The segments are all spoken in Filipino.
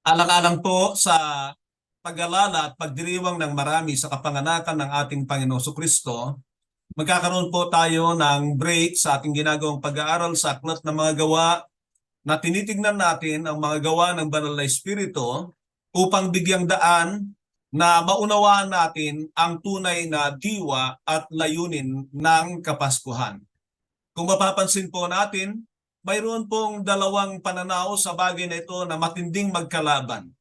Alang-alang po sa pag-alala at pagdiriwang ng marami sa kapanganakan ng ating Panginoong Kristo, magkakaroon po tayo ng break sa ating ginagawang pag-aaral sa aklat ng mga gawa na tinitignan natin ang mga gawa ng Banal na Espiritu upang bigyang daan na maunawaan natin ang tunay na diwa at layunin ng Kapaskuhan. Kung mapapansin po natin, mayroon pong dalawang pananaw sa bagay na ito na matinding magkalaban.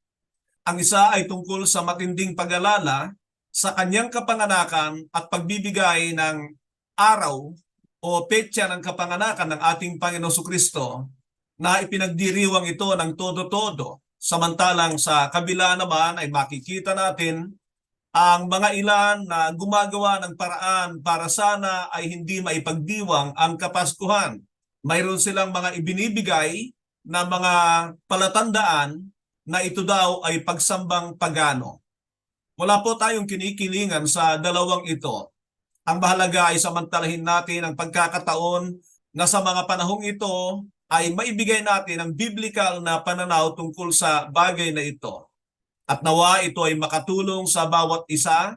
Ang isa ay tungkol sa matinding pag-alala sa kanyang kapanganakan at pagbibigay ng araw o petsa ng kapanganakan ng ating Panginoong Kristo na ipinagdiriwang ito ng todo-todo. Samantalang sa kabila naman ay makikita natin ang mga ilan na gumagawa ng paraan para sana ay hindi maipagdiwang ang Kapaskuhan. Mayroon silang mga ibinibigay na mga palatandaan na ito daw ay pagsambang pagano. Wala po tayong kinikilingan sa dalawang ito. Ang mahalaga ay samantalahin natin ang pagkakataon na sa mga panahong ito ay maibigay natin ang biblical na pananaw tungkol sa bagay na ito. At nawa ito ay makatulong sa bawat isa.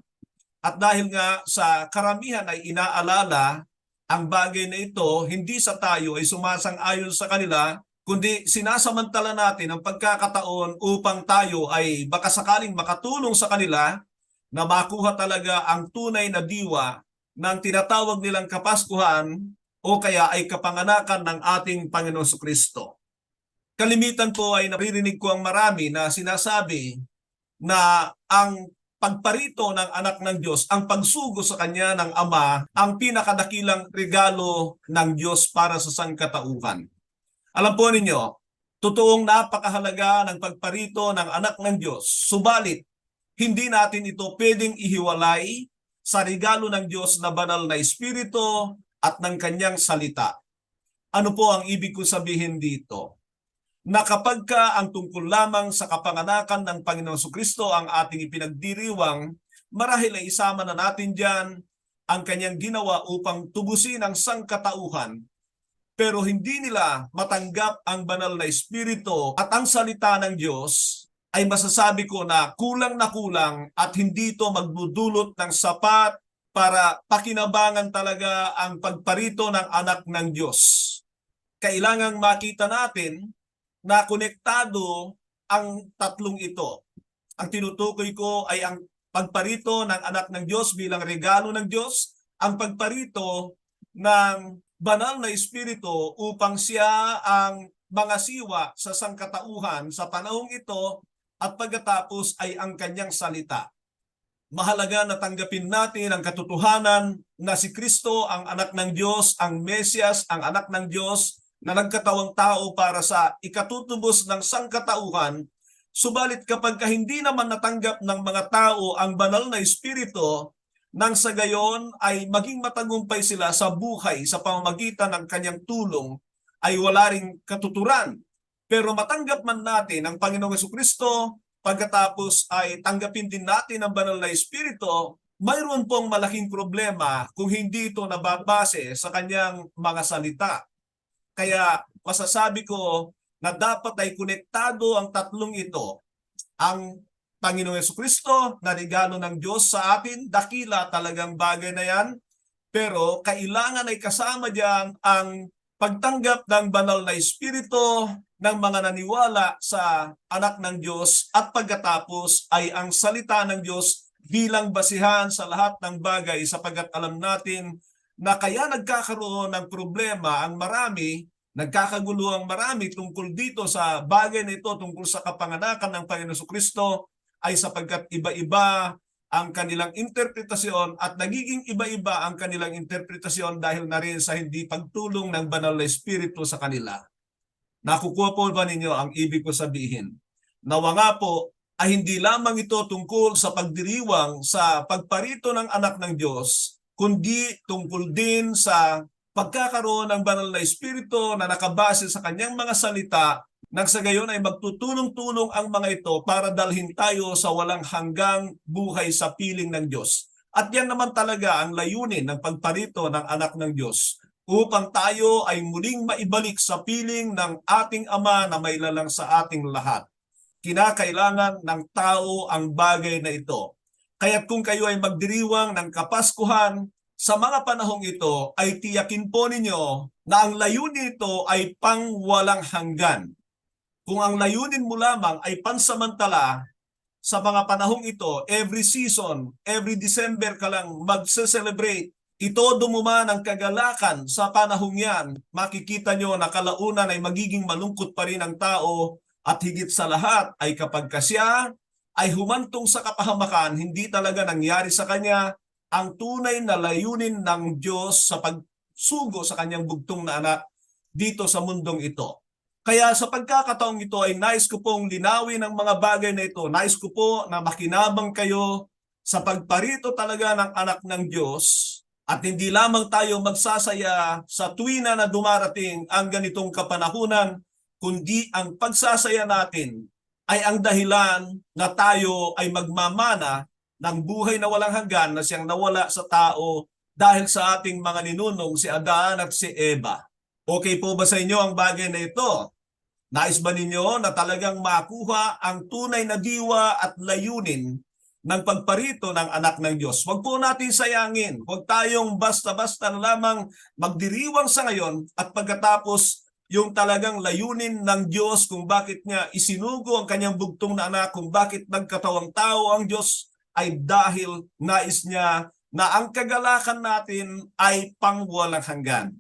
At dahil nga sa karamihan ay inaalala ang bagay na ito, hindi sa tayo ay sumasang-ayon sa kanila, kundi sinasamantala natin ang pagkakataon upang tayo ay baka sakaling makatulong sa kanila na makuha talaga ang tunay na diwa ng tinatawag nilang Kapaskuhan o kaya ay kapanganakan ng ating Panginoong Kristo. Kalimitan po ay naririnig ko ang marami na sinasabi na ang pagparito ng anak ng Diyos, ang pagsugo sa kanya ng Ama, ang pinakadakilang regalo ng Diyos para sa sangkatauhan. Alam po ninyo, totoong napakahalaga ng pagparito ng anak ng Diyos. Subalit, hindi natin ito pwedeng ihiwalay sa regalo ng Diyos na banal na Espiritu at ng kanyang salita. Ano po ang ibig ko sabihin dito? Na kapag ka ang tungkol lamang sa kapanganakan ng Panginoong Kristo ang ating ipinagdiriwang, marahil ay isama na natin dyan ang kanyang ginawa upang tubusin ang sangkatauhan, pero hindi nila matanggap ang banal na Espiritu at ang salita ng Diyos, ay masasabi ko na kulang at hindi ito magdudulot ng sapat para pakinabangan talaga ang pagparito ng anak ng Diyos. Kailangang makita natin na konektado ang tatlong ito. Ang tinutukoy ko ay ang pagparito ng anak ng Diyos bilang regalo ng Diyos, ang pagparito ng banal na Espiritu upang siya ang mga siwa sa sangkatauhan sa panahong ito at pagkatapos ay ang kanyang salita. Mahalaga na tanggapin natin ang katotohanan na si Kristo ang anak ng Diyos, ang Mesiyas, ang anak ng Diyos, na nagkatawang tao para sa ikatutubos ng sangkatauhan, subalit kapag hindi naman natanggap ng mga tao ang banal na Espiritu, nang sa gayon ay maging matagumpay sila sa buhay sa pamamagitan ng kanyang tulong, ay wala ring katuturan. Pero matanggap man natin ang Panginoong Jesucristo, pagkatapos ay tanggapin din natin ang banal na Espiritu, mayroon pong malaking problema kung hindi ito nababase sa kanyang mga salita. Kaya masasabi ko na dapat ay konektado ang tatlong ito. Ang Panginoong Jesucristo na regalo ng Diyos sa atin, dakila talagang bagay na yan. Pero kailangan ay kasama diyan ang pagtanggap ng banal na Espiritu ng mga naniwala sa anak ng Diyos at pagkatapos ay ang salita ng Diyos bilang basihan sa lahat ng bagay sapagkat alam natin na kaya nagkakaroon ng problema ang marami, nagkakagulo ang marami tungkol dito sa bagay na ito, tungkol sa kapanganakan ng Panginoong Kristo, ay sapagkat iba-iba ang kanilang interpretasyon at nagiging iba-iba ang kanilang interpretasyon dahil na rin sa hindi pagtulong ng banal na Espiritu sa kanila. Nakukuha po ba ninyo ang ibig ko sabihin? Nawa nga po ay hindi lamang ito tungkol sa pagdiriwang sa pagparito ng anak ng Diyos, kundi tungkol din sa pagkakaroon ng banal na Espiritu na nakabase sa kanyang mga salita, nang sa gayon ay magtutulong-tulong ang mga ito para dalhin tayo sa walang hanggang buhay sa piling ng Diyos. At yan naman talaga ang layunin ng pagparito ng anak ng Diyos, upang tayo ay muling maibalik sa piling ng ating Ama na may lalang sa ating lahat. kinakailangan ng tao ang bagay na ito. Kaya't kung kayo ay magdiriwang ng Kapaskuhan sa mga panahong ito, ay tiyakin po ninyo na ang layunin nito ay pangwalang hanggan. Kung ang layunin mo lamang ay pansamantala, sa mga panahong ito, every season, every December ka lang magse-celebrate, ito dumuman ang kagalakan sa panahong yan, makikita nyo na kalaunan ay magiging malungkot pa rin ang tao at higit sa lahat ay kapag siya ay humantong sa kapahamakan, hindi talaga nangyari sa kanya ang tunay na layunin ng Diyos sa pagsugo sa kanyang bugtong na anak dito sa mundong ito. Kaya sa pagkakataong ito ay nais ko pong linawin ang mga bagay na ito. Nais ko po na makinabang kayo sa pagparito talaga ng anak ng Diyos at hindi lamang tayo magsasaya sa tuwina na dumarating ang ganitong kapanahunan, kundi ang pagsasaya natin ay ang dahilan na tayo ay magmamana ng buhay na walang hanggan na siyang nawala sa tao dahil sa ating mga ninunong si Adan at si Eva. Okay po ba sa inyo ang bagay na ito? Nais ba ninyo na talagang makuha ang tunay na diwa at layunin ng pagparito ng anak ng Diyos? Huwag po natin sayangin. Huwag tayong basta-basta na lamang magdiriwang sa ngayon at pagkatapos yung talagang layunin ng Diyos kung bakit niya isinugo ang kanyang bugtong na anak, kung bakit nagkatawang tao ang Diyos ay dahil nais niya na ang kagalakan natin ay pangwalang hanggan.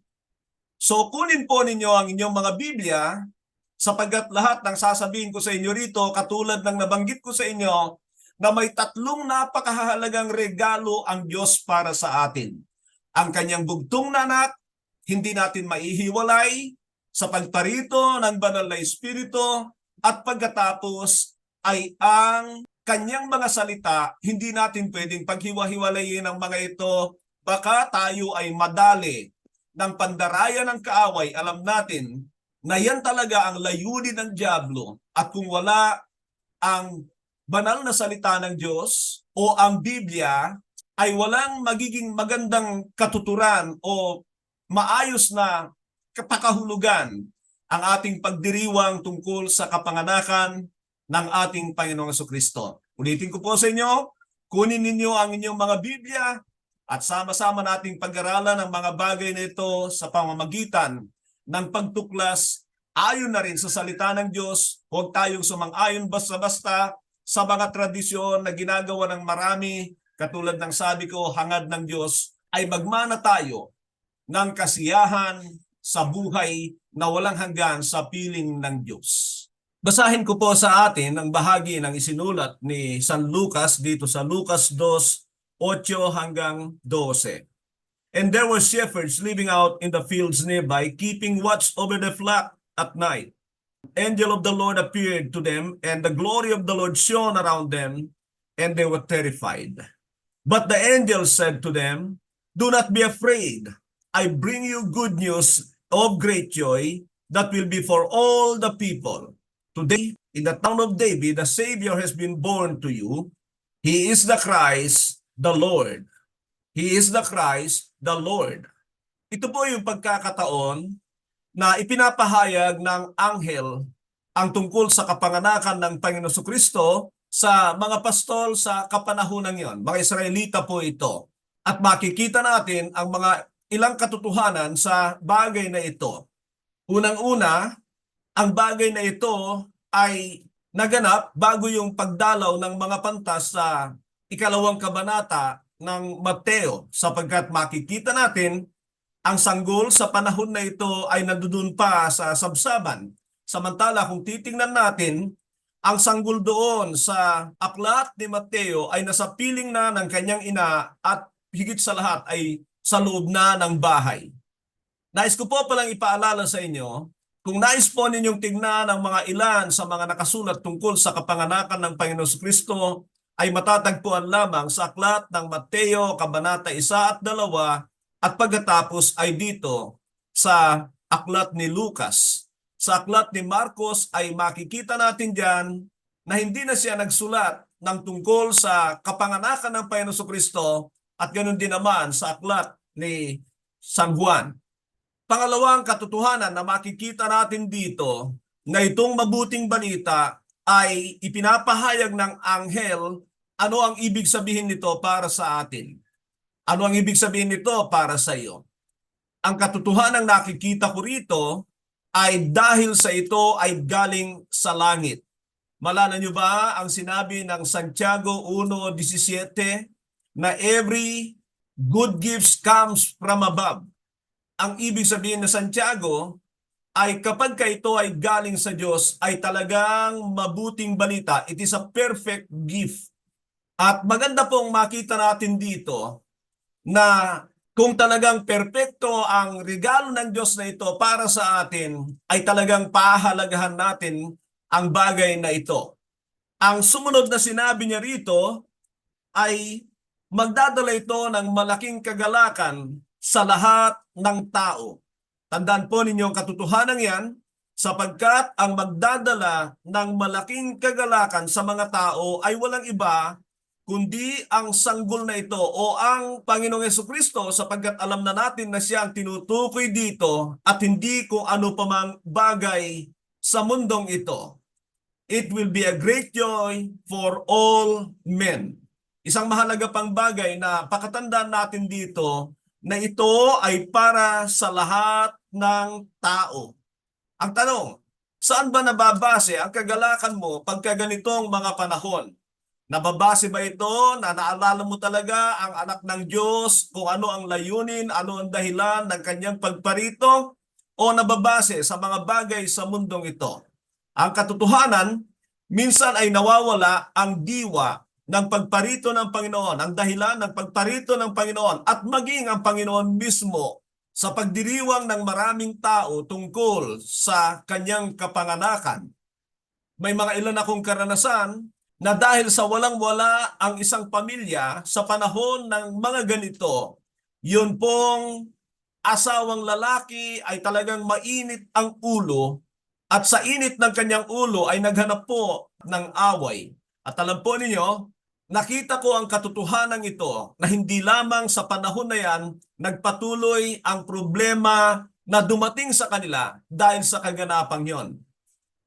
So kunin po ninyo ang inyong mga Biblia sapagkat lahat ng sasabihin ko sa inyo rito, katulad ng nabanggit ko sa inyo, na may tatlong napakahalagang regalo ang Diyos para sa atin. Ang kanyang bugtong na anak, hindi natin maihiwalay sa pagparito ng banal na Espiritu at pagkatapos ay ang kanyang mga salita, hindi natin pwedeng paghiwa-hiwalayin ang mga ito. Baka tayo ay madali ng pandaraya ng kaaway. Alam natin na yan talaga ang layunin ng dyablo at kung wala ang banal na salita ng Diyos o ang Biblia ay walang magiging magandang katuturan o maayos na kapakahulugan ang ating pagdiriwang tungkol sa kapanganakan ng ating Panginoong Jesucristo. Ulitin ko po sa inyo, kunin ninyo ang inyong mga Biblia at sama-sama nating pag-aralan ang mga bagay na ito sa pamamagitan ng pagtuklas ayon na rin sa salita ng Diyos. Huwag tayong sumang-ayon basta-basta sa mga tradisyon na ginagawa ng marami. Katulad ng sabi ko, hangad ng Diyos ay magmana tayo ng kasiyahan sa buhay na walang hanggan sa piling ng Diyos. Basahin ko po sa atin ang bahagi ng isinulat ni San Lucas dito sa Lucas 2:8 hanggang 12. And there were shepherds living out in the fields nearby, keeping watch over the flock at night. Angel of the Lord appeared to them, and the glory of the Lord shone around them, and they were terrified. But the angel said to them, "Do not be afraid. I bring you good news of great joy that will be for all the people. Today, in the town of David, the Savior has been born to you. He is the Christ, the Lord." He is the Christ, the Lord. Ito po yung pagkakataon na ipinapahayag ng anghel ang tungkol sa kapanganakan ng Panginoon Jesucristo sa mga pastol sa kapanahunan yon. Mga Israelita po ito. At makikita natin ang mga ilang katotohanan sa bagay na ito. Unang-una, ang bagay na ito ay naganap bago yung pagdalaw ng mga pantas sa 2 kabanata ng Mateo, sapagkat makikita natin ang sanggol sa panahon na ito ay nandoon pa sa sabsaban. Samantala kung titingnan natin, ang sanggol doon sa aklat ni Mateo ay nasa piling na ng kanyang ina at higit sa lahat ay sa loob na ng bahay. Nais ko po palang ipaalala sa inyo, kung nais po ninyong tignan ang mga ilan sa mga nakasulat tungkol sa kapanganakan ng Panginoon Jesucristo, ay matatagpuan lamang sa aklat ng Mateo, Kabanata 1 at 2, at pagkatapos ay dito sa aklat ni Lucas. Sa aklat ni Marcos ay makikita natin dyan na hindi na siya nagsulat ng tungkol sa kapanganakan ng Panginoon Jesucristo at ganoon din naman sa aklat ni San Juan. Pangalawang katotohanan na makikita natin dito na itong mabuting balita ay ipinapahayag ng anghel, ano ang ibig sabihin nito para sa atin? Ano ang ibig sabihin nito para sa iyo? Ang katotohanan nakikita ko rito ay dahil sa ito ay galing sa langit. Malala niyo ba ang sinabi ng Santiago 1:17 na every good gifts comes from above? Ang ibig sabihin ng Santiago ay kapag ito ay galing sa Diyos ay talagang mabuting balita. It is a perfect gift. At maganda pong makita natin dito na kung talagang perpekto ang regalo ng Diyos na ito para sa atin, ay talagang pahalagahan natin ang bagay na ito. Ang sumunod na sinabi niya rito ay magdadala ito ng malaking kagalakan sa lahat ng tao. Tandaan po ninyo ang katotohanan yan, sapagkat ang magdadala ng malaking kagalakan sa mga tao ay walang iba kundi ang sanggol na ito o ang Panginoong Jesucristo, sapagkat alam na natin na siya ang tinutukoy dito at hindi kung ano pa mang bagay sa mundong ito. It will be a great joy for all men. Isang mahalaga pang bagay na pakatandaan natin dito na ito ay para sa lahat ng tao. Ang tanong, saan ba nababase ang kagalakan mo pagka ganitong mga panahon? Nababase ba ito na naalala mo talaga ang anak ng Diyos, kung ano ang layunin, ano ang dahilan ng kanyang pagparito, o nababase sa mga bagay sa mundong ito? Ang katotohanan, minsan ay nawawala ang diwa ng pagparito ng Panginoon, ang dahilan ng pagparito ng Panginoon at maging ang Panginoon mismo sa pagdiriwang ng maraming tao tungkol sa kanyang kapanganakan. May mga ilan akong karanasan na dahil sa walang-wala ang isang pamilya sa panahon ng mga ganito, yun pong asawang lalaki ay talagang mainit ang ulo at sa init ng kanyang ulo ay naghanap po ng away. At alam po ninyo, nakita ko ang katotohanan ito na hindi lamang sa panahon na yan nagpatuloy ang problema na dumating sa kanila dahil sa kaganapang yon.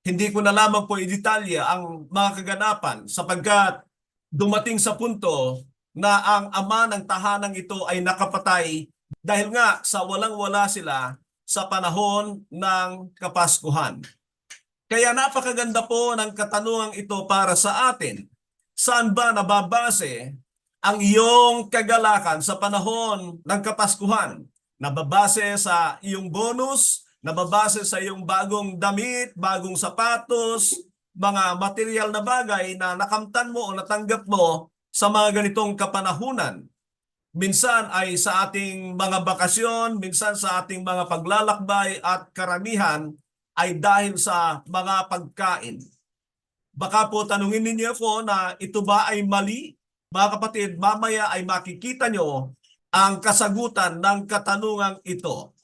Hindi ko na lamang po i-detalya ang mga kaganapan sapagkat dumating sa punto na ang ama ng tahanang ito ay nakapatay dahil nga sa walang-wala sila sa panahon ng Kapaskuhan. Kaya napakaganda po ng katanungang ito para sa atin. Saan ba nababase ang iyong kagalakan sa panahon ng Kapaskuhan? Nababase sa iyong bonus? Nababase sa iyong bagong damit, bagong sapatos, mga material na bagay na nakamtan mo o natanggap mo sa mga ganitong kapanahunan? Minsan ay sa ating mga bakasyon, minsan sa ating mga paglalakbay at karamihan ay dahil sa mga pagkain. Baka po tanungin ninyo ako na ito ba ay mali? Mga kapatid, mamaya ay makikita nyo ang kasagutan ng katanungang ito.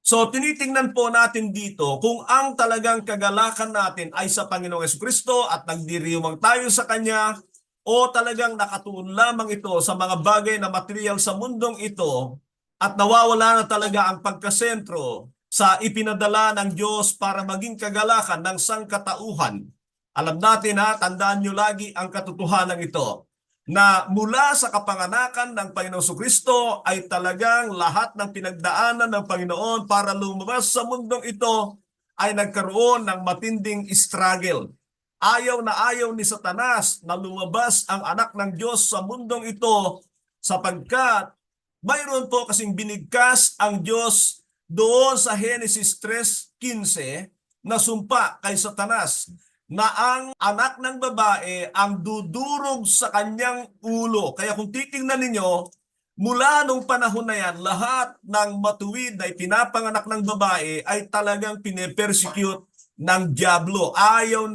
So tinitingnan po natin dito kung ang talagang kagalakan natin ay sa Panginoong Jesucristo at nagdiriwang tayo sa Kanya o talagang nakatuon lamang ito sa mga bagay na material sa mundong ito at nawawala na talaga ang pagkasentro sa ipinadala ng Diyos para maging kagalakan ng sangkatauhan. Alam natin tandaan nyo lagi ang katotohanan ito na mula sa kapanganakan ng Panginoong Jesucristo ay talagang lahat ng pinagdaanan ng Panginoon para lumabas sa mundong ito ay nagkaroon ng matinding struggle. Ayaw na ayaw ni Satanas na lumabas ang anak ng Diyos sa mundong ito sapagkat mayroon po kasing binigkas ang Diyos doon sa Genesis 3:15 na sumpa kay Satanas na ang anak ng babae ang dudurog sa kanyang ulo. Kaya kung titingnan ninyo, mula nung panahon na yan, lahat ng matuwid na ipinapanganak ng babae ay talagang pinepersecute ng dyablo. Ayaw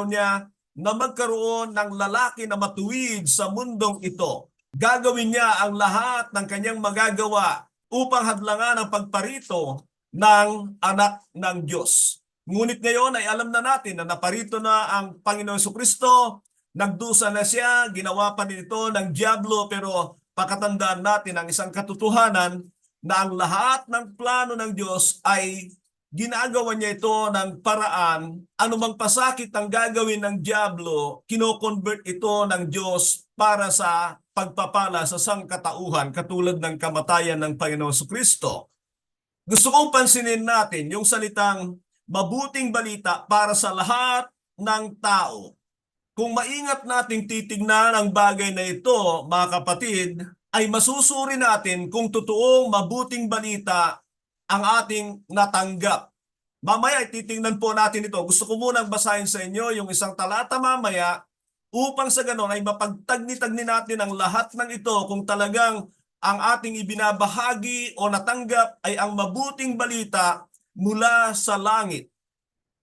niya na magkaroon ng lalaki na matuwid sa mundong ito. Gagawin niya ang lahat ng kanyang magagawa upang hadlangan ang pagparito ng anak ng Diyos. Ngunit ngayon ay alam na natin na naparito na ang Panginoong Jesucristo, nagdusa na siya, ginawa pa nito ng dyablo, pero pakatandaan natin ang isang katotohanan na ang lahat ng plano ng Diyos ay ginagawa niya ito ng paraan, anumang pasakit ang gagawin ng diablo, kino-convert ito ng Diyos para sa pagpapala sa sangkatauhan katulad ng kamatayan ng Panginoong Kristo. Gusto kong pansinin natin yung salitang mabuting balita para sa lahat ng tao. Kung maingat nating titignan ang bagay na ito, mga kapatid, ay masusuri natin kung totoong mabuting balita ang ating natanggap. Mamaya titingnan po natin ito. Gusto ko munang basahin sa inyo yung isang talata mamaya upang sa ganon ay mapagtagni-tagni natin ang lahat ng ito kung talagang ang ating ibinabahagi o natanggap ay ang mabuting balita mula sa langit.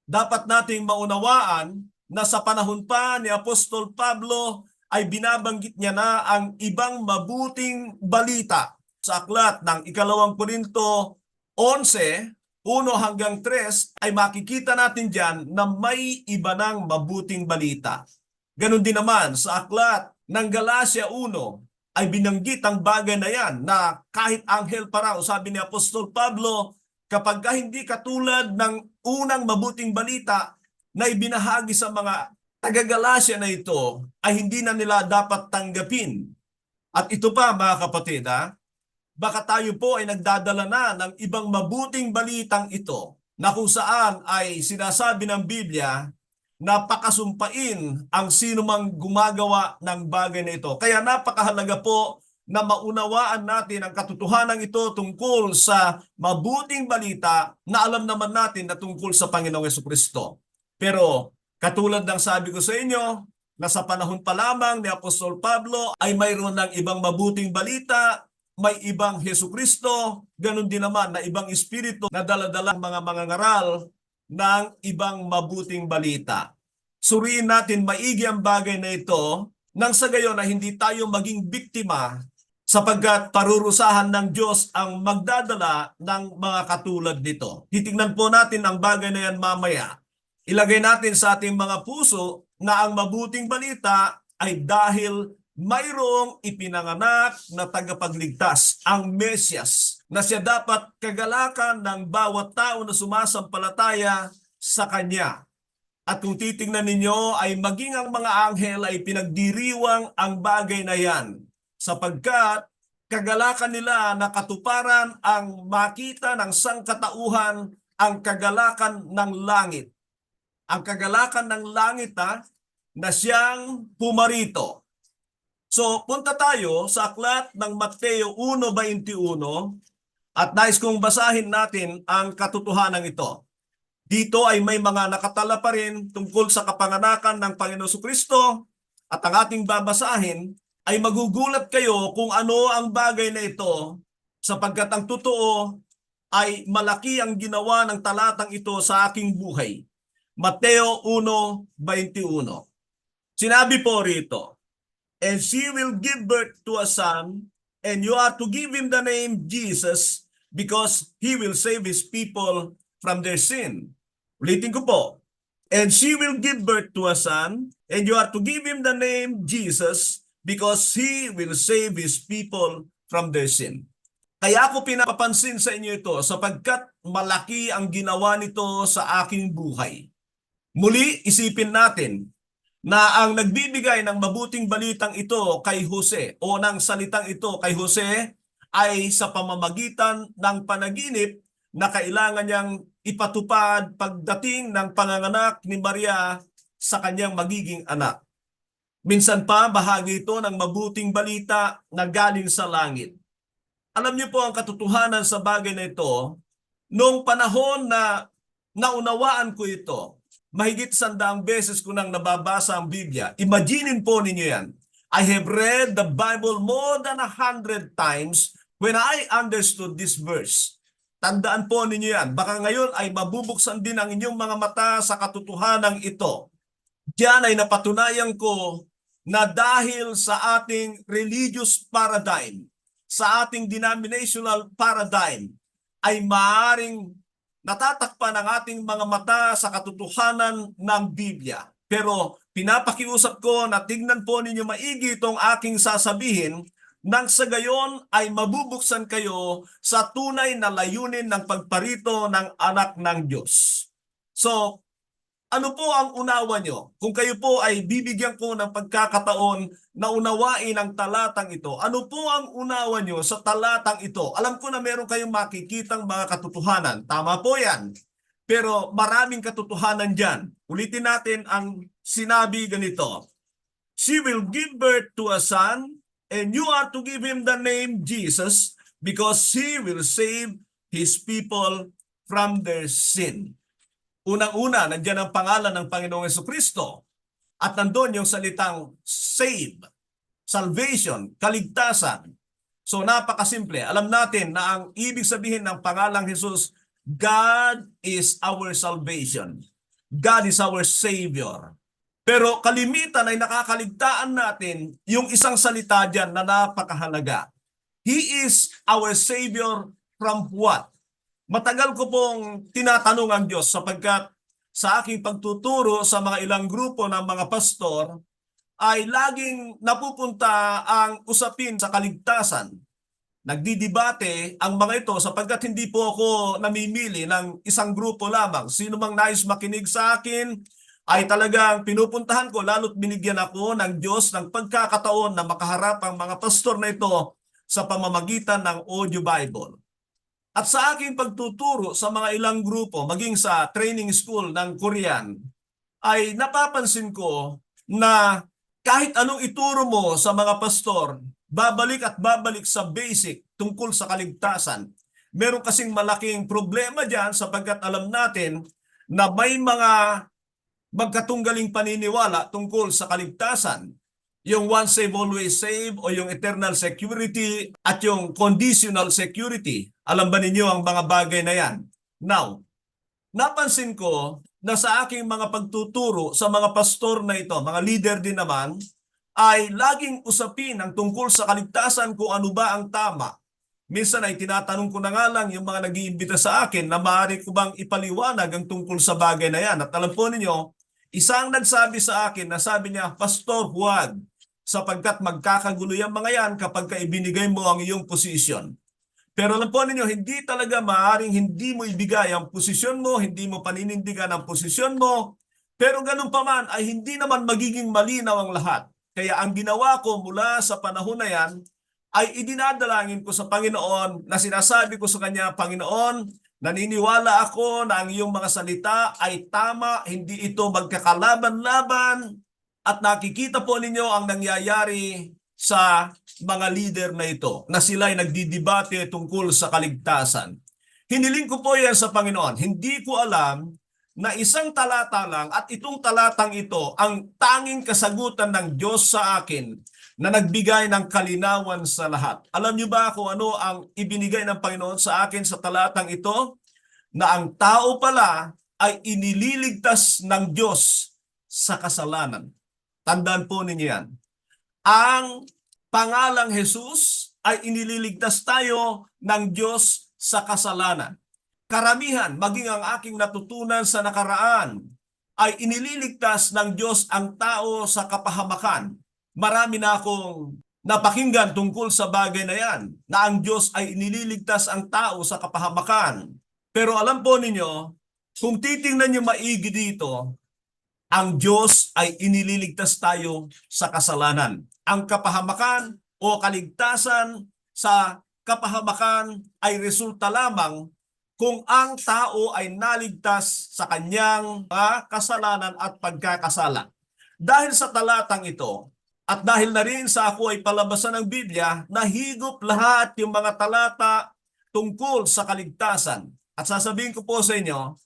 Dapat nating maunawaan na sa panahon pa ni Apostol Pablo ay binabanggit niya na ang ibang mabuting balita. Sa aklat ng 2 Korinto 11, 1 hanggang 3 ay makikita natin dyan na may iba ng mabuting balita. Ganon din naman sa aklat ng Galacia 1 ay binanggit ang bagay na yan na kahit anghel pa raw, sabi ni Apostol Pablo, kapag hindi katulad ng unang mabuting balita na ibinahagi sa mga taga-Galacia na ito, ay hindi na nila dapat tanggapin. At ito pa mga kapatid, baka tayo po ay nagdadala na ng ibang mabuting balitang ito na kung saan ay sinasabi ng Biblia na pakasumpain ang sino mang gumagawa ng bagay na ito. Kaya napakahalaga po na maunawaan natin ang katotohanan ito tungkol sa mabuting balita na alam naman natin na tungkol sa Panginoong Jesucristo. Pero katulad ng sabi ko sa inyo, na sa panahon pa lamang ni Apostol Pablo ay mayroon ng ibang mabuting balita, may ibang Jesucristo, ganun din naman na ibang espiritu na daladalang mga mangangaral ng ibang mabuting balita. Suriin natin maigi ang bagay na ito nang sa gayon na hindi tayo maging biktima sapagkat parurusahan ng Diyos ang magdadala ng mga katulad nito. Titingnan po natin ang bagay na yan mamaya. Ilagay natin sa ating mga puso na ang mabuting balita ay dahil mayroong ipinanganak na tagapagligtas, ang Mesyas, na siya dapat kagalakan ng bawat tao na sumasampalataya sa Kanya. At kung titingnan ninyo ay maging ang mga anghel ay pinagdiriwang ang bagay na yan sapagkat kagalakan nila na katuparan ang makita ng sangkatauhan ang kagalakan ng langit. Ang kagalakan ng langit na siyang pumarito. So punta tayo sa aklat ng Mateo 1:21 at nais kong basahin natin ang katotohanan ito. Dito ay may mga nakatala pa rin tungkol sa kapanganakan ng Panginoong Kristo at ang ating babasahin ay magugulat kayo kung ano ang bagay na ito sapagkat ang totoo ay malaki ang ginawa ng talatang ito sa aking buhay. Mateo 1:21. Sinabi po rito, "And she will give birth to a son, and you are to give him the name Jesus because he will save his people from their sin." Ulitin ko po. "And she will give birth to a son, and you are to give him the name Jesus because he will save his people from their sin." Kaya ako pinapapansin sa inyo ito sapagkat malaki ang ginawa nito sa aking buhay. Muli, isipin natin na ang nagbibigay ng mabuting balitang ito kay Jose o ng salitang ito kay Jose ay sa pamamagitan ng panaginip na kailangan niyang ipatupad pagdating ng panganganak ni Maria sa kanyang magiging anak. Minsan pa bahagi ito ng mabuting balita na galing sa langit. Alam niyo po ang katotohanan sa bagay na ito, noong panahon na naunawaan ko ito, mahigit 100 beses ko nang nababasa ang Biblia. Imaginin po ninyo yan. I have read the Bible more than 100 times when I understood this verse. Tandaan po ninyo yan. Baka ngayon ay mabubuksan din ang inyong mga mata sa katotohanan ito. Diyan ay napatunayan ko na dahil sa ating religious paradigm, sa ating denominational paradigm, ay maaaring natatakpan ang ating mga mata sa katotohanan ng Biblia. Pero pinapakiusap ko na tignan po ninyo maigi itong aking sasabihin nang sa gayon ay mabubuksan kayo sa tunay na layunin ng pagparito ng anak ng Diyos. So, ano po ang unawa nyo? Kung kayo po ay bibigyan ko ng pagkakataon na unawain ang talatang ito, ano po ang unawa nyo sa talatang ito? Alam ko na meron kayong makikitang mga katotohanan. Tama po yan. Pero maraming katotohanan dyan. Ulitin natin ang sinabi ganito. She will give birth to a son, and you are to give him the name Jesus, because he will save his people from their sin. Unang-una, nandiyan ang pangalan ng Panginoong Jesucristo at nandun yung salitang save, salvation, kaligtasan. So napakasimple. Alam natin na ang ibig sabihin ng pangalang Jesus, God is our salvation. God is our Savior. Pero kalimitan ay nakakaligtaan natin yung isang salita dyan na napakahalaga. He is our Savior from what? Matagal ko pong tinatanong ang Diyos sapagkat sa aking pagtuturo sa mga ilang grupo ng mga pastor ay laging napupunta ang usapin sa kaligtasan. Nagdidebate ang mga ito sapagkat hindi po ako namimili ng isang grupo lamang. Sino mang nais makinig sa akin ay talagang pinupuntahan ko, lalo't binigyan ako ng Diyos ng pagkakataon na makaharap ang mga pastor na ito sa pamamagitan ng audio Bible. At sa aking pagtuturo sa mga ilang grupo, maging sa training school ng Korean, ay napapansin ko na kahit anong ituro mo sa mga pastor, babalik at babalik sa basic tungkol sa kaligtasan. Meron kasing malaking problema dyan sapagkat alam natin na may mga magkatunggaling paniniwala tungkol sa kaligtasan. Yung once save, always save, o yung eternal security at yung conditional security. Alam ba ninyo ang mga bagay na yan? Now, napansin ko na sa aking mga pagtuturo sa mga pastor na ito, mga leader din naman, ay laging usapin ang tungkol sa kaligtasan kung ano ba ang tama. Minsan ay tinatanong ko na nga lang yung mga nag-iimbita sa akin na maaari ko bang ipaliwanag ang tungkol sa bagay na yan. At alam po ninyo, isang nagsabi sa akin na sabi niya, Pastor, huwag, sapagkat magkakagulo yung mga yan kapag ibinigay mo ang iyong posisyon. Pero alam po ninyo, hindi talaga maaaring hindi mo ibigay ang posisyon mo, hindi mo paninindigan ang posisyon mo, pero ganun pa man ay hindi naman magiging malinaw ang lahat. Kaya ang ginawa ko mula sa panahon na yan, ay idinadalangin ko sa Panginoon na sinasabi ko sa Kanya, Panginoon, naniniwala ako na ang iyong mga salita ay tama, hindi ito magkakalaban-laban, at nakikita po ninyo ang nangyayari sa mga leader na ito, na sila ay nagdidebate tungkol sa kaligtasan. Hiniling ko po yan sa Panginoon. Hindi ko alam na isang talata lang at itong talatang ito ang tanging kasagutan ng Diyos sa akin na nagbigay ng kalinawan sa lahat. Alam niyo ba kung ano ang ibinigay ng Panginoon sa akin sa talatang ito? Na ang tao pala ay inililigtas ng Diyos sa kasalanan. Tandaan po ninyo yan. Ang pangalang Jesus ay inililigtas tayo ng Diyos sa kasalanan. Karamihan, maging ang aking natutunan sa nakaraan, ay inililigtas ng Diyos ang tao sa kapahamakan. Marami na akong napakinggan tungkol sa bagay na yan, na ang Diyos ay inililigtas ang tao sa kapahamakan. Pero alam po ninyo, kung titingnan niyo maigi dito, ang Diyos ay inililigtas tayo sa kasalanan. Ang kapahamakan o kaligtasan sa kapahamakan ay resulta lamang kung ang tao ay naligtas sa kanyang kasalanan at pagkakasala. Dahil sa talatang ito, at dahil na rin sa ako ay palabasan ng Biblia, nahigop lahat yung mga talata tungkol sa kaligtasan. At sasabihin ko po sa inyo,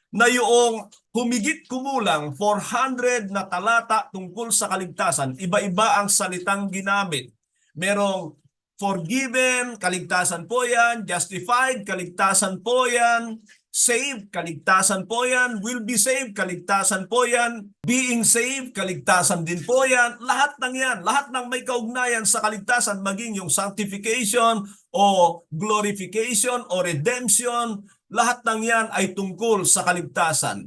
na yung humigit kumulang 400 na talata tungkol sa kaligtasan, iba-iba ang salitang ginamit. Merong forgiven, kaligtasan po yan, justified, kaligtasan po yan, saved, kaligtasan po yan, will be saved, kaligtasan po yan, being saved, kaligtasan din po yan, lahat ng yan, lahat ng may kaugnayan sa kaligtasan, maging yung sanctification o glorification o redemption, lahat ng yan ay tungkol sa kaligtasan.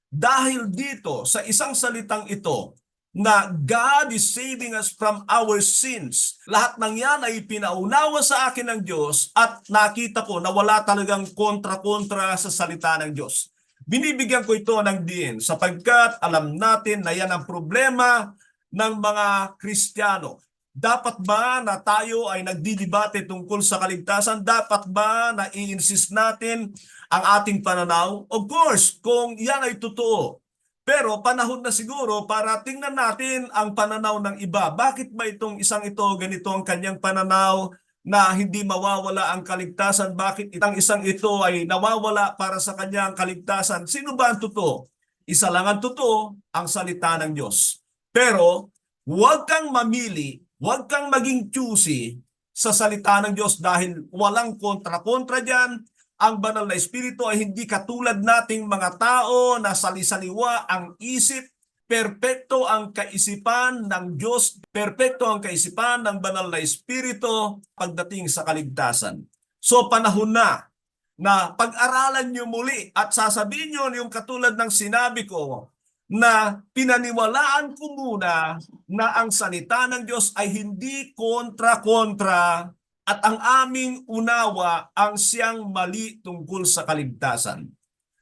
Dahil dito, sa isang salitang ito, na God is saving us from our sins. Lahat ng yan ay pinaunawa sa akin ng Diyos at nakita ko na wala talagang kontra-kontra sa salita ng Diyos. Binibigyan ko ito ng diin sapagkat alam natin na yan ang problema ng mga Kristiyano. Dapat ba na tayo ay nagdidebate tungkol sa kaligtasan? Dapat ba na i-insist natin ang ating pananaw? Of course, kung yan ay totoo. Pero panahon na siguro para tingnan natin ang pananaw ng iba. Bakit ba itong isang ito, ganito ang kanyang pananaw na hindi mawawala ang kaligtasan? Bakit itang isang ito ay nawawala para sa kanyang kaligtasan? Sino ba ang totoo? Isa lang ang totoo, ang salita ng Diyos. Pero huwag kang mamili, huwag kang maging choosy sa salita ng Diyos dahil walang kontra-kontra dyan. Ang banal na espiritu ay hindi katulad nating mga tao na salisaliwa ang isip. Perpekto ang kaisipan ng Diyos, perpekto ang kaisipan ng banal na espiritu pagdating sa kaligtasan. So panahon na pag-aralan nyo muli at sasabihin nyo yung katulad ng sinabi ko na pinaniwalaan ko muna na ang salita ng Diyos ay hindi kontra-kontra at ang aming unawa ang siyang mali tungkol sa kaligtasan.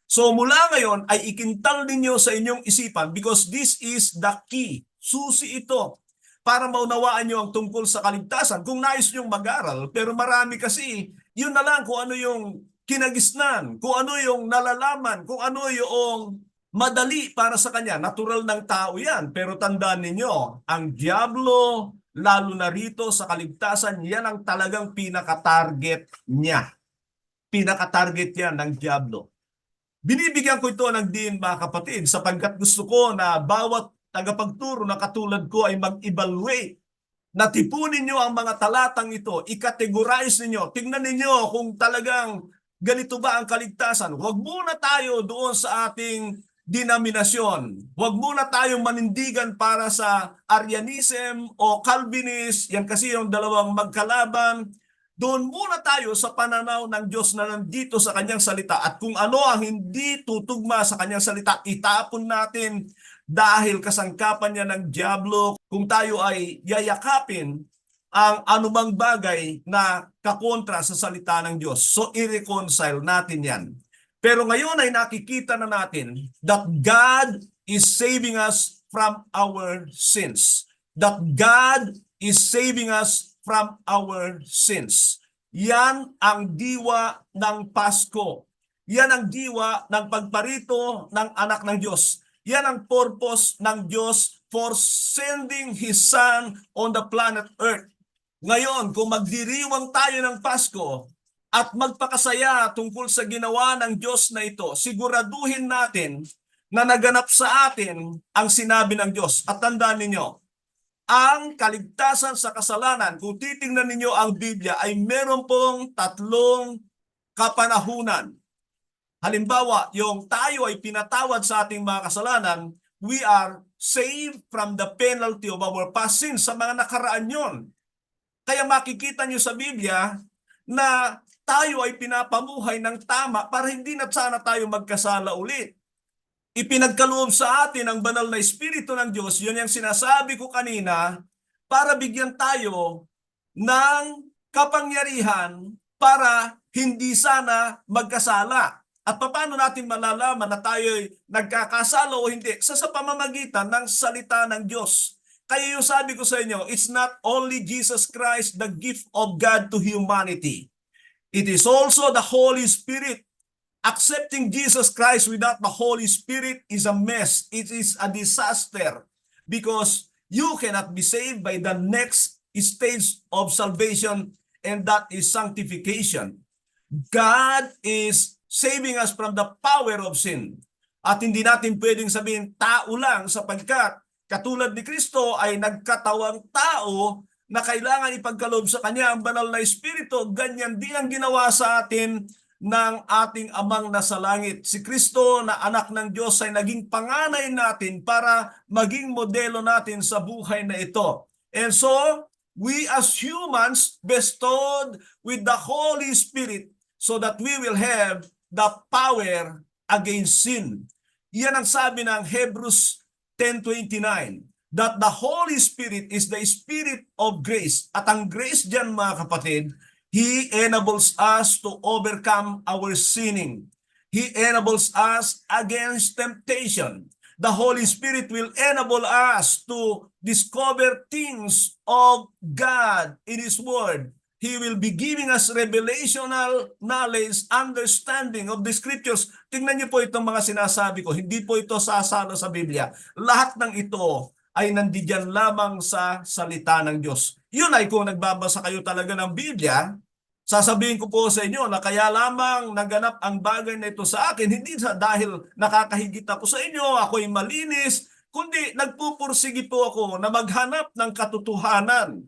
So mula ngayon ay ikintal ninyo sa inyong isipan because this is the key. Susi ito para maunawaan nyo ang tungkol sa kaligtasan. Kung nais nyong mag-aral, pero marami kasi, yun na lang kung ano yung kinagisnan, kung ano yung nalalaman, kung ano yung madali para sa kanya. Natural ng tao yan. Pero tandaan ninyo, ang diablo, lalo na rito sa kaligtasan, yan ang talagang pinaka-target niya. Pinaka-target yan ng diablo. Binibigyan ko ito ng diin mga kapatid sapagkat gusto ko na bawat tagapagturo na katulad ko ay mag-evaluate. Natipunin nyo ang mga talatang ito, i-categorize ninyo, tingnan ninyo kung talagang ganito ba ang kaligtasan. Huwag muna tayo doon sa ating denominasyon. Huwag muna tayong manindigan para sa Arianism o Calvinist. Yan kasi yung dalawang magkalaban. Doon muna tayo sa pananaw ng Diyos na nandito sa kanyang salita. At kung ano ang hindi tutugma sa kanyang salita, itapon natin dahil kasangkapan niya ng diablo. Kung tayo ay yayakapin ang anumang bagay na kakontra sa salita ng Diyos. So i-reconcile natin yan. Pero ngayon ay nakikita na natin that God is saving us from our sins. That God is saving us from our sins. Yan ang diwa ng Pasko. Yan ang diwa ng pagparito ng anak ng Diyos. Yan ang purpose ng Diyos for sending His Son on the planet Earth. Ngayon, kung magdiriwang tayo ng Pasko, at magpakasaya tungkol sa ginawa ng Diyos na ito, siguraduhin natin na naganap sa atin ang sinabi ng Diyos. At tandaan ninyo, ang kaligtasan sa kasalanan, kung titingnan ninyo ang Biblia, ay meron pong tatlong kapanahunan. Halimbawa, yung tayo ay pinatawad sa ating mga kasalanan, we are saved from the penalty of our past sins. Sa mga nakaraan yon. Kaya makikita nyo sa Biblia na tayo ay pinapamuhay ng tama para hindi na sana tayo magkasala ulit. Ipinagkaloob sa atin ang banal na Espiritu ng Diyos, yun yung sinasabi ko kanina, para bigyan tayo ng kapangyarihan para hindi sana magkasala. At paano natin malalaman na tayo ay nagkakasala o hindi? Sa pamamagitan ng salita ng Diyos. Kaya yung sabi ko sa inyo, it's not only Jesus Christ, the gift of God to humanity. It is also the Holy Spirit. Accepting Jesus Christ without the Holy Spirit is a mess. It is a disaster because you cannot be saved by the next stage of salvation, and that is sanctification. God is saving us from the power of sin. At hindi natin pwedeng sabihin tao lang sapagkat katulad ni Kristo ay nagkatawang tao na kailangan ipagkaloob sa Kanya ang banal na Espiritu, ganyan din ang ginawa sa atin ng ating Amang nasa langit. Si Kristo na anak ng Diyos ay naging panganay natin para maging modelo natin sa buhay na ito. And so, we as humans bestowed with the Holy Spirit so that we will have the power against sin. Yan ang sabi ng Hebrews 10:29. that the Holy Spirit is the Spirit of grace. At ang grace dyan, mga kapatid, He enables us to overcome our sinning. He enables us against temptation. The Holy Spirit will enable us to discover things of God in His Word. He will be giving us revelational knowledge, understanding of the Scriptures. Tingnan niyo po itong mga sinasabi ko. Hindi po ito sasalo sa Biblia. Lahat ng ito ay nandiyan lamang sa salita ng Diyos. Yun ay kung nagbabasa kayo talaga ng Biblia, sasabihin ko po sa inyo na kaya lamang naganap ang bagay na ito sa akin, hindi dahil nakakahigit ako sa inyo, ako'y malinis, kundi nagpupursige po ako na maghanap ng katotohanan.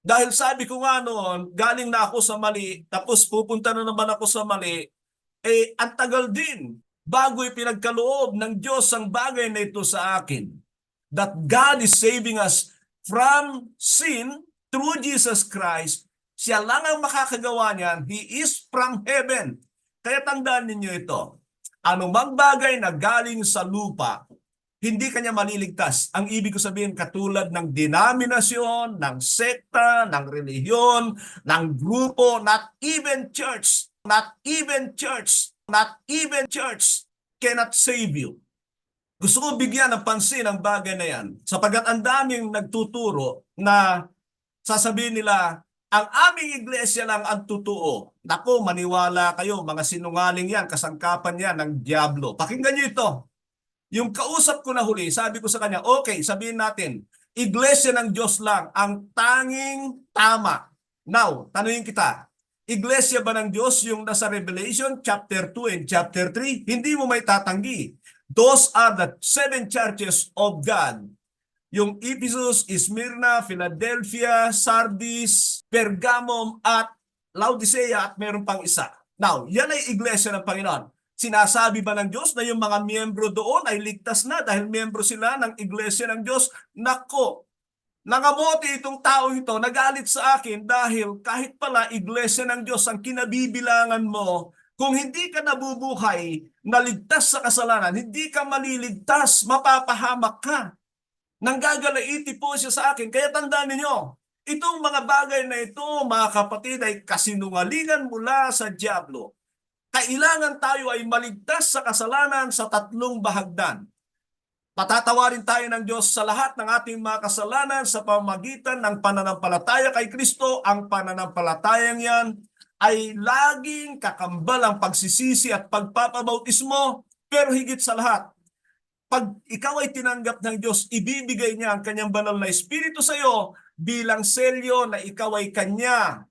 Dahil sabi ko nga noon, galing na ako sa mali, tapos pupunta na naman ako sa mali, ang tagal din bago ipinagkaloob ng Diyos ang bagay na ito sa akin. That God is saving us from sin through Jesus Christ. Siya lang ang makakagawa niyan. He is from heaven. Kaya tandaan ninyo ito. Anumang bagay na galing sa lupa, hindi kanya maliligtas. Ang ibig ko sabihin, katulad ng denominasyon, ng sekta, ng relihiyon, ng grupo, not even church, not even church, not even church cannot save you. Gusto ko bigyan ng pansin ang bagay na yan. Sapagkat ang daming nagtuturo na sasabihin nila, ang aming iglesia lang ang totoo. Naku, maniwala kayo, mga sinungaling yan, kasangkapan yan ng dyablo. Pakinggan nyo ito. Yung kausap ko na huli, sabi ko sa kanya, okay, sabihin natin, iglesia ng Diyos lang ang tanging tama. Now, tanungin kita, iglesia ba ng Diyos yung nasa Revelation chapter 2 and chapter 3? Hindi mo may tatanggi. Those are the 7 churches of God. Yung Ephesus, Smyrna, Philadelphia, Sardis, Pergamum, at Laodicea, at meron pang isa. Now, yan ay iglesia ng Panginoon. Sinasabi ba ng Diyos na yung mga miyembro doon ay ligtas na dahil miyembro sila ng iglesia ng Diyos? Nako, nangamote itong tao ito, nagalit sa akin dahil kahit pala iglesia ng Diyos ang kinabibilangan mo, kung hindi ka nabubuhay na ligtas sa kasalanan, hindi ka maliligtas, mapapahamak ka. Nanggagalaiti po siya sa akin. Kaya tandaan ninyo, itong mga bagay na ito, mga kapatid, ay kasinungalingan mula sa dyablo. Kailangan tayo ay maligtas sa kasalanan sa 3 bahagdan. Patatawarin tayo ng Diyos sa lahat ng ating mga kasalanan sa pamamagitan ng pananampalataya kay Kristo. Ang pananampalatayang yan ay laging kakambal ang pagsisisi at pagpapabautismo, pero higit sa lahat, pag ikaw ay tinanggap ng Diyos, ibibigay niya ang kanyang banal na Espiritu sa iyo bilang selyo na ikaw ay kanya.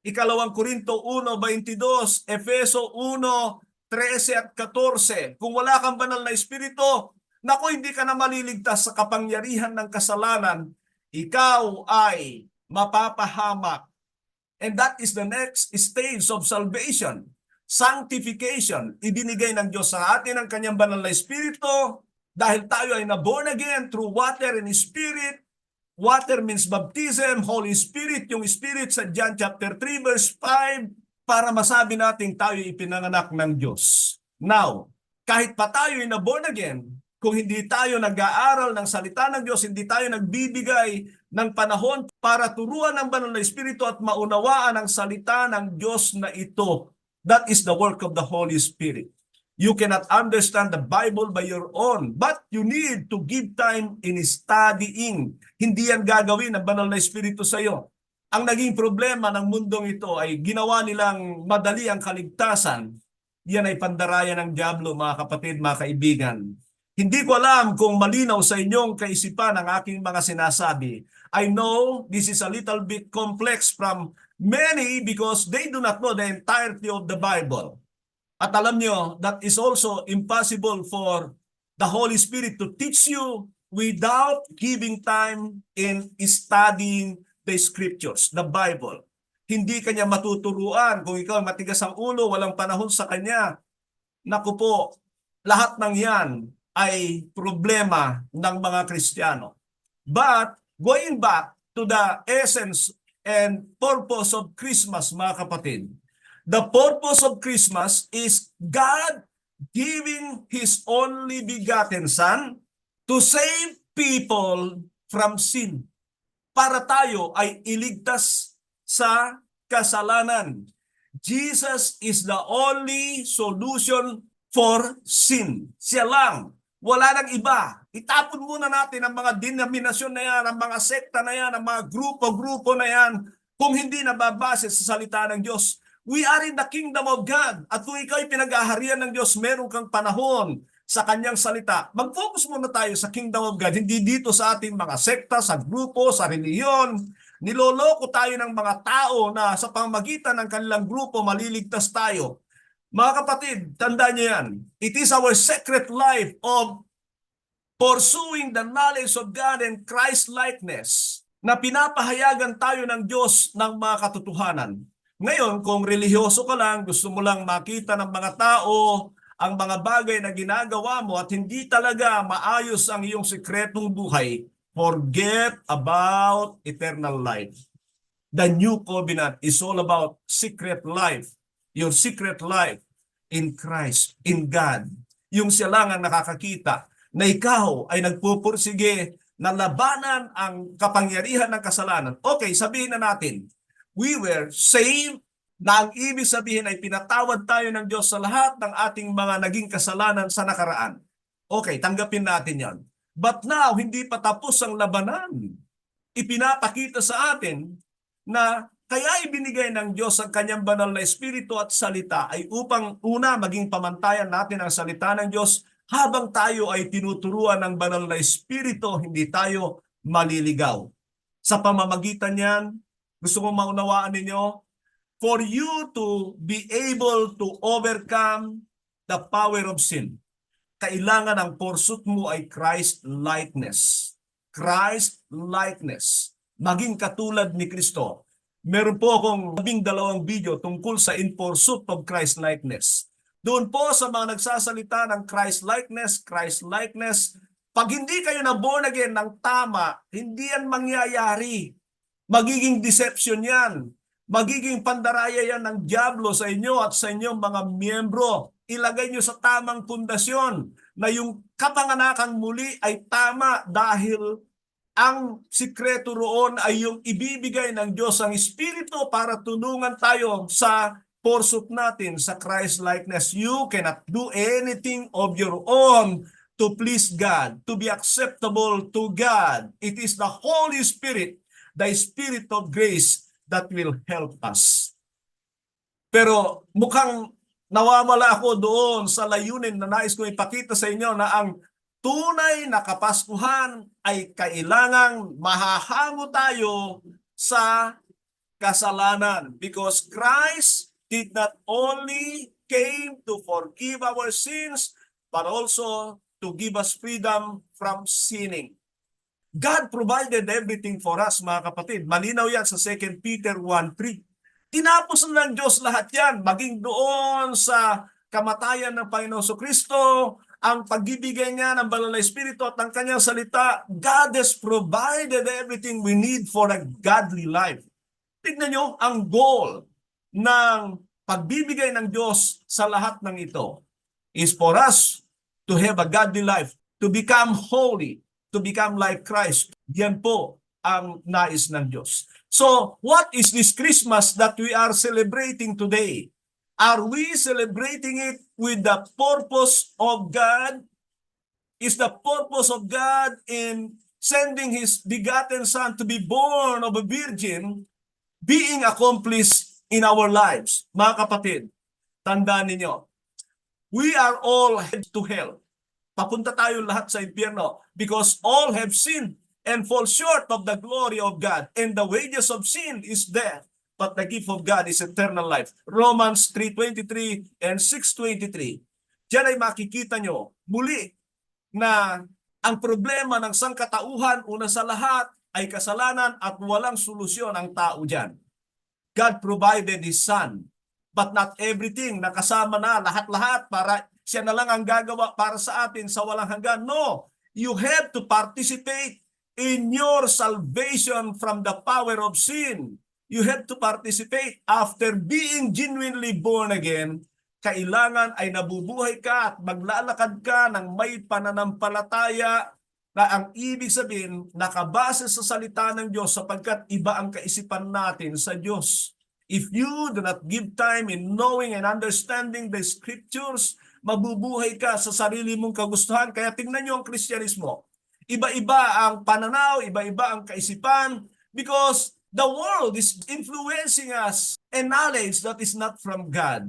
2 Korinto 1:22, Efeso 1:13 at 14. Kung wala kang banal na Espiritu, naku, hindi ka na maliligtas sa kapangyarihan ng kasalanan. Ikaw ay mapapahamak. And that is the next stage of salvation. Sanctification. Ibinigay ng Diyos sa atin ang kanyang banal na Espiritu dahil tayo ay na-born again through water and Spirit. Water means baptism, Holy Spirit, yung Spirit sa John chapter 3 verse 5 para masabi natin tayo ipinanganak ng Diyos. Now, kahit pa tayo ay na-born again, kung hindi tayo nag-aaral ng salita ng Diyos, hindi tayo nagbibigay ng panahon para turuan ng banal na Espiritu at maunawaan ang salita ng Diyos na ito. That is the work of the Holy Spirit. You cannot understand the Bible by your own, but you need to give time in studying. Hindi yan gagawin ng banal na Espiritu sa iyo. Ang naging problema ng mundong ito ay ginawa nilang madali ang kaligtasan. Yan ay pandarayan ng dyablo, mga kapatid, mga kaibigan. Hindi ko alam kung malinaw sa inyong kaisipan ang aking mga sinasabi. I know this is a little bit complex from many because they do not know the entirety of the Bible. At alam nyo, that is also impossible for the Holy Spirit to teach you without giving time in studying the Scriptures, the Bible. Hindi kanya matuturuan kung ikaw matigas ang ulo, walang panahon sa kanya. Naku po, lahat ng yan ay problema ng mga Kristiyano. But going back to the essence and purpose of Christmas, mga kapatid, the purpose of Christmas is God giving His only begotten Son to save people from sin. Para tayo ay iligtas sa kasalanan. Jesus is the only solution for sin. Siya lang. Wala nang iba. Itapon muna natin ang mga denominasyon na yan, ang mga sekta na yan, ang mga grupo-grupo na yan, kung hindi nababase sa salita ng Diyos. We are in the kingdom of God. At kung ikaw ay pinag-aharian ng Diyos, meron kang panahon sa kanyang salita. Mag-focus muna tayo sa kingdom of God, hindi dito sa ating mga sekta, sa grupo, sa reliyon. Niloloko tayo ng mga tao na sa pamamagitan ng kanilang grupo, maliligtas tayo. Mga kapatid, tandaan niyo yan. It is our secret life of pursuing the knowledge of God and Christ-likeness na pinapahayagan tayo ng Diyos ng mga katotohanan. Ngayon, kung relihiyoso ka lang, gusto mo lang makita ng mga tao ang mga bagay na ginagawa mo at hindi talaga maayos ang iyong sikretong buhay, forget about eternal life. The new covenant is all about secret life. Your secret life in Christ, in God. Yung siya lang ang nakakakita na ikaw ay nagpupursige na labanan ang kapangyarihan ng kasalanan. Okay, sabihin na natin, we were saved, na ang ibig sabihin ay pinatawad tayo ng Diyos sa lahat ng ating mga naging kasalanan sa nakaraan. Okay, tanggapin natin yan. But now, hindi pa tapos ang labanan. Ipinapakita sa atin na kaya ibinigay ng Diyos ang kanyang banal na espiritu at salita ay upang una maging pamantayan natin ang salita ng Diyos habang tayo ay tinuturuan ng banal na espiritu, hindi tayo maliligaw. Sa pamamagitan niyan, gusto kong maunawaan ninyo, for you to be able to overcome the power of sin, kailangan ang pursuit mo ay Christ-likeness. Christ-likeness. Maging katulad ni Kristo. Meron po akong 12 video tungkol sa in pursuit of Christ-likeness. Doon po sa mga nagsasalita ng Christ-likeness, Christ-likeness, pag hindi kayo na born again ng tama, hindi yan mangyayari. Magiging deception yan. Magiging pandaraya yan ng dyablo sa inyo at sa inyong mga miyembro. Ilagay nyo sa tamang pundasyon na yung kapanganakan muli ay tama dahil ang sikreto roon ay yung ibibigay ng Diyos ang Espiritu para tulungan tayo sa pursuit natin sa Christ-likeness. You cannot do anything of your own to please God, to be acceptable to God. It is the Holy Spirit, the Spirit of grace, that will help us. Pero mukhang nawawala ako doon sa layunin na nais kong ipakita sa inyo na ang tunay na Kapaskuhan ay kailangang mahahango tayo sa kasalanan. Because Christ did not only came to forgive our sins, but also to give us freedom from sinning. God provided everything for us, mga kapatid. Malinaw yan sa 2 Peter 1:3. Tinapos ng Diyos lahat yan, maging doon sa kamatayan ng Panginoon Kristo, ang pagbibigay niya ng banal na espiritu at ng kanyang salita. God has provided everything we need for a godly life. Tignan nyo, ang goal ng pagbibigay ng Diyos sa lahat ng ito is for us to have a godly life, to become holy, to become like Christ. Yan po ang nais ng Diyos. So, what is this Christmas that we are celebrating today? Are we celebrating it with the purpose of God? Is the purpose of God in sending His begotten Son to be born of a virgin being accomplished in our lives? Mga kapatid, tandaan ninyo, we are all headed to hell. Papunta tayo lahat sa impyerno because all have sinned and fall short of the glory of God. And the wages of sin is death, but the gift of God is eternal life. Romans 3:23 and 6:23. Diyan ay makikita nyo muli na ang problema ng sangkatauhan, una sa lahat, ay kasalanan at walang solusyon ang tao dyan. God provided His Son, but not everything. Nakasama na lahat-lahat para siya na lang ang gagawa para sa atin sa walang hanggan. No, you have to participate in your salvation from the power of sin. You have to participate after being genuinely born again. Kailangan ay nabubuhay ka at maglalakad ka ng may pananampalataya Na ang ibig sabihin, nakabase sa salita ng Diyos sapagkat iba ang kaisipan natin sa Diyos. If you do not give time in knowing and understanding the scriptures, mabubuhay ka sa sarili mong kagustuhan. Kaya tingnan nyo ang Kristyanismo. Iba-iba ang pananaw, iba-iba ang kaisipan because the world is influencing us and knowledge that is not from God.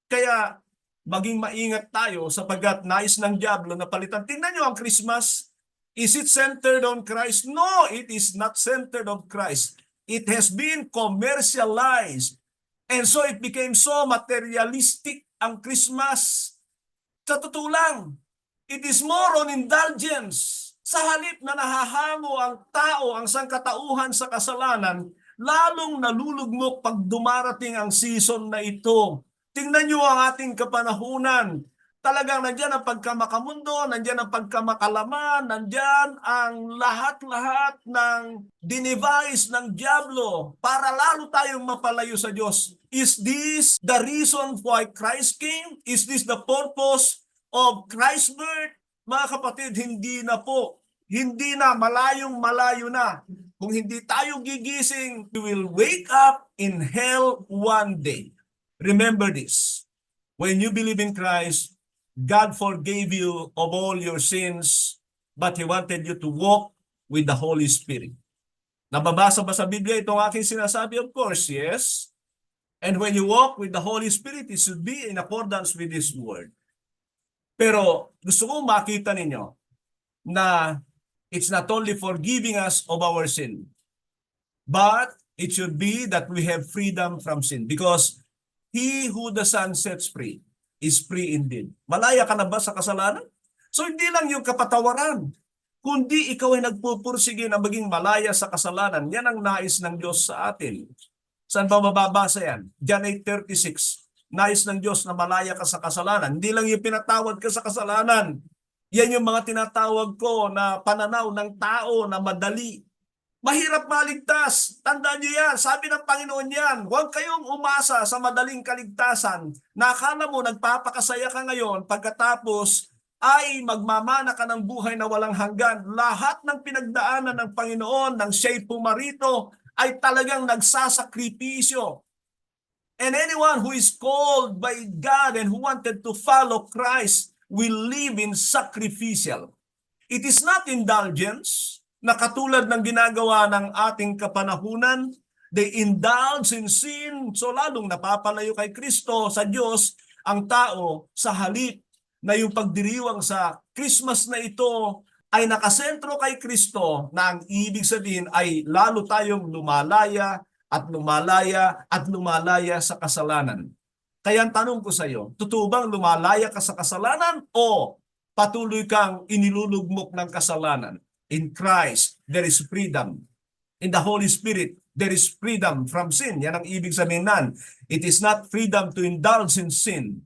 Kaya maging maingat tayo sapagkat nais ng diablo na palitan. Tingnan nyo ang Christmas. Is it centered on Christ? No, it is not centered on Christ. It has been commercialized. And so it became so materialistic ang Christmas. Sa totoo lang, it is more on indulgence. Sa halip na nahahango ang tao, ang sangkatauhan sa kasalanan, lalong nalulugmok pag dumarating ang season na ito. Tingnan nyo ang ating kapanahunan. Talagang nandyan ang pagkamakamundo, nandyan ang pagkamakalaman, nandyan ang lahat-lahat ng dinivise ng diablo para lalo tayong mapalayo sa Diyos. Is this the reason why Christ came? Is this the purpose of Christ's birth? Mga kapatid, hindi na po. Hindi na, malayong-malayo na. Kung hindi tayo gigising, we will wake up in hell one day. Remember this. When you believe in Christ, God forgave you of all your sins, but He wanted you to walk with the Holy Spirit. Nababasa ba sa Biblia itong aking sinasabi? Of course, yes. And when you walk with the Holy Spirit, it should be in accordance with His Word. Pero gusto kong makita ninyo na it's not only forgiving us of our sin, but it should be that we have freedom from sin. Because he who the Son sets free is free indeed. Malaya ka na ba sa kasalanan? So hindi lang yung kapatawaran, kundi ikaw ay nagpupursige na maging malaya sa kasalanan. Yan ang nais ng Diyos sa atin. Saan ba mababasa yan? John 8:36. Nais ng Diyos na malaya ka sa kasalanan. Hindi lang yung pinatawad ka sa kasalanan. Yan yung mga tinatawag ko na pananaw ng tao na madali. Mahirap maligtas. Tandaan niyo yan. Sabi ng Panginoon yan, huwag kayong umasa sa madaling kaligtasan. Nakala mo nagpapakasaya ka ngayon pagkatapos ay magmamana ka ng buhay na walang hanggan. Lahat ng pinagdaanan ng Panginoon, ng siya'y pumarito, ay talagang nagsasakripisyo. And anyone who is called by God and who wanted to follow Christ will live in sacrificial. It is not indulgence na katulad ng ginagawa ng ating kapanahunan. They indulge in sin. So lalong napapalayo kay Kristo, sa Diyos, ang tao sa halip na yung pagdiriwang sa Christmas na ito ay nakasentro kay Kristo na ang ibig sabihin ay lalo tayong lumalaya at lumalaya at lumalaya sa kasalanan. Kaya ang tanong ko sa iyo, totoo bang lumalaya ka sa kasalanan o patuloy kang inilulugmok ng kasalanan? In Christ, there is freedom. In the Holy Spirit, there is freedom from sin. Yan ang ibig sabihin nan. It is not freedom to indulge in sin.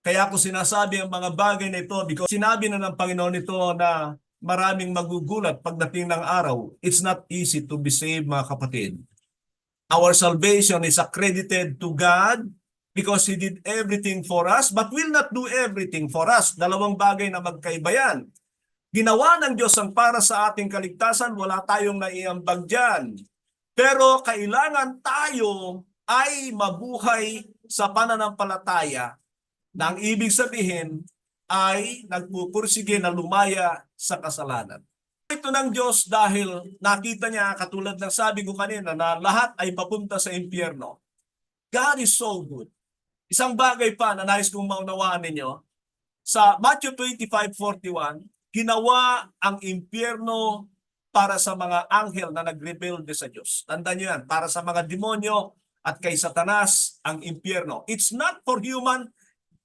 Kaya ako sinasabi ang mga bagay na ito because sinabi na ng Panginoon ito na maraming magugulat pagdating ng araw. It's not easy to be saved, mga kapatid. Our salvation is accredited to God because He did everything for us but will not do everything for us. Dalawang bagay na magkaiba yan. Ginawa ng Diyos ang para sa ating kaligtasan, wala tayong naiambag dyan. Pero kailangan tayo ay mabuhay sa pananampalataya na ang ibig sabihin ay nagpupursige na lumaya sa kasalanan. Ito ng Diyos dahil nakita niya, katulad ng sabi ko kanina, na lahat ay papunta sa impyerno. God is so good. Isang bagay pa na nais kong maunawaan ninyo, sa Matthew 25:41, ginawa ang impyerno para sa mga anghel na nagrebelde sa Diyos. Tandaan niyo yan, para sa mga demonyo at kay Satanas ang impyerno. It's not for human.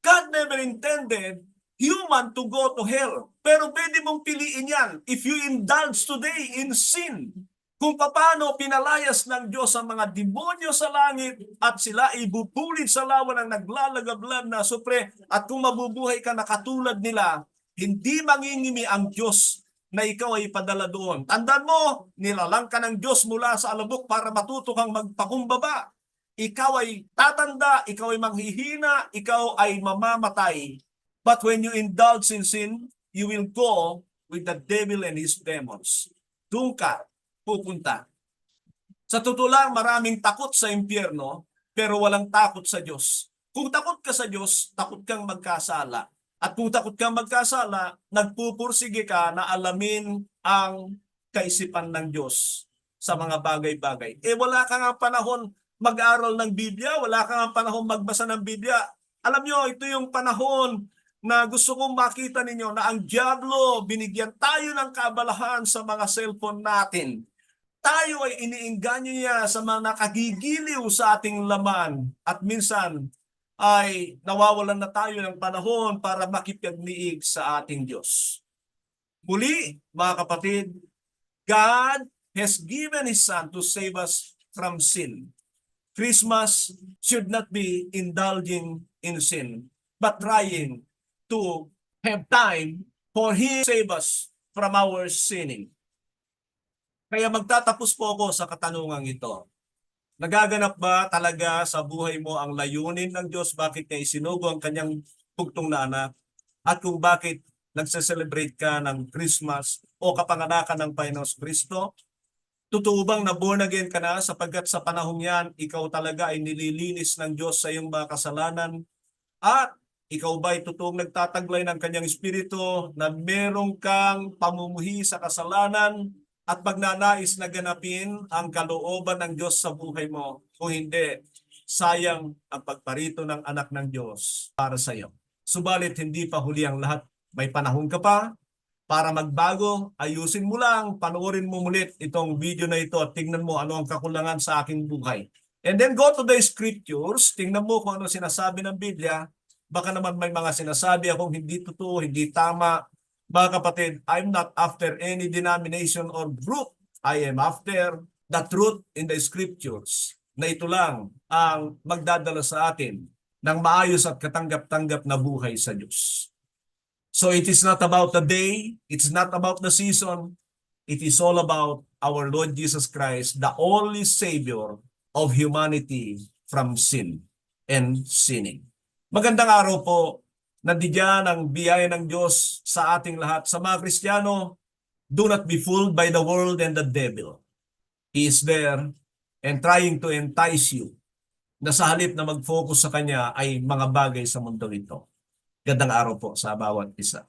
God never intended human to go to hell. Pero pwede mong piliin yan if you indulge today in sin. Kung paano pinalayas ng Diyos ang mga demonyo sa langit at sila ibupulid sa lawa ng naglalagablab na supre, at kung mabubuhay ka na katulad nila, hindi mangingimi ang Diyos na ikaw ay ipadala doon. Tandaan mo, nilalang ka ng Diyos mula sa alabok para matuto kang magpakumbaba. Ikaw ay tatanda, ikaw ay manghihina, ikaw ay mamamatay. But when you indulge in sin, you will go with the devil and his demons. Doon ka pupunta. Sa totoo lang, maraming takot sa impyerno, pero walang takot sa Diyos. Kung takot ka sa Diyos, takot kang magkasala. At kung takot kang magkasala, nagpupursige ka na alamin ang kaisipan ng Diyos sa mga bagay-bagay. Wala ka nga panahon mag-aral ng Biblia, wala ka nga panahon magbasa ng Biblia. Alam nyo, ito yung panahon na gusto kong makita ninyo na ang diablo, binigyan tayo ng kaabalahan sa mga cellphone natin. Tayo ay iniingganyo niya sa mga nakagigiliw sa ating laman at minsan ay nawawalan na tayo ng panahon para makipagniig sa ating Diyos. Muli, mga kapatid, God has given His Son to save us from sin. Christmas should not be indulging in sin, but trying to have time for Him to save us from our sinning. Kaya magtatapos po ako sa katanungang ito. Nagaganap ba talaga sa buhay mo ang layunin ng Diyos? Bakit niya isinugo ang kanyang bugtong na anak? At kung bakit nagse-celebrate ka ng Christmas o kapanganakan ng Panginoon Kristo? Totoo bang na born again ka na sapagkat sa panahong yan, ikaw talaga ay nililinis ng Diyos sa iyong mga kasalanan? At ikaw ba ay totoong nagtataglay ng kanyang espiritu na merong kang pamumuhi sa kasalanan at magnanais na ganapin ang kalooban ng Diyos sa buhay mo? Kung hindi, sayang ang pagparito ng anak ng Diyos para sa iyo. Subalit hindi pa huli ang lahat. May panahon ka pa para magbago. Ayusin mo lang, panoorin mo mulit itong video na ito at tingnan mo ano ang kakulangan sa aking buhay. And then go to the scriptures, tingnan mo kung ano sinasabi ng Biblia. Baka naman may mga sinasabi akong hindi totoo, hindi tama. Mga kapatid, I'm not after any denomination or group. I am after the truth in the scriptures. Na ito lang ang magdadala sa atin ng maayos at katanggap-tanggap na buhay sa Diyos. So it is not about the day, it's not about the season, it is all about our Lord Jesus Christ, the only Savior of humanity from sin and sinning. Magandang araw po. Nandiyan ang biyaya ng Diyos sa ating lahat. Sa mga Kristiyano, do not be fooled by the world and the devil. He is there and trying to entice you na sa halip na mag-focus sa Kanya ay mga bagay sa mundo ito. Gandang araw po sa bawat isa.